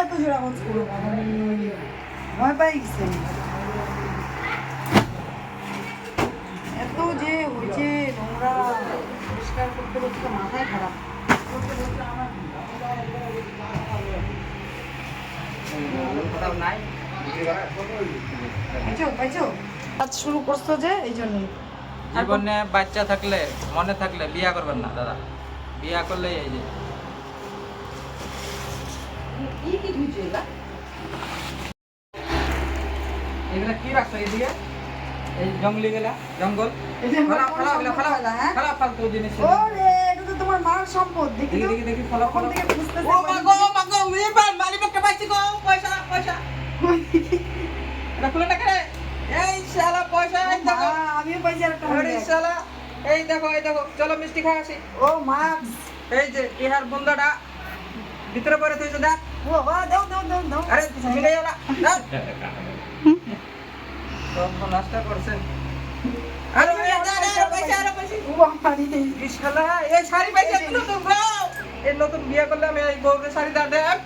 এত জোর আওয়াজ করো ভয় পাই গেছে এত যে হয়েছে নোংরা পরিষ্কার করতে করতে তো মাথায় খারাপ কাজ শুরু করছো যে এই জন্যই জীবনে বাচ্চা থাকলে মনে থাকলে বিয়া করবেন না দাদা, বিয়া করলেই এই যে এগুলা কি রাখছো এইদিকে, এই জঙ্গলি গেলা জঙ্গল ফালতু জিনিস। ওরে এটা তো তোমার মার সম্পদ দেখি তো দেখি দেখি ফলো কোন থেকে খুঁজতেছে ও মা গো মালিক একটা পাইছি গো, পয়সা পয়সা এটা খুলে না কেন? এই শালা পয়সা, এই দেখো আমিও পাইছি একটা এই শালা, এই দেখো চলো মিষ্টি খাই আসি। ও মাক্স এই যে ইহার বন্ধাটা ভিতরে পড়ে তুইছে দেখ। ও বাবা দাও আরে মিলে যাও না দাও। সব নষ্ট করছে। আরে আরে পয়সা ও বাবা রে এই শালা এই শাড়ি পাইছে নতুন বউ, এই নতুন বিয়ে করলে আমি এই বউকে শাড়ি দাও দেখ।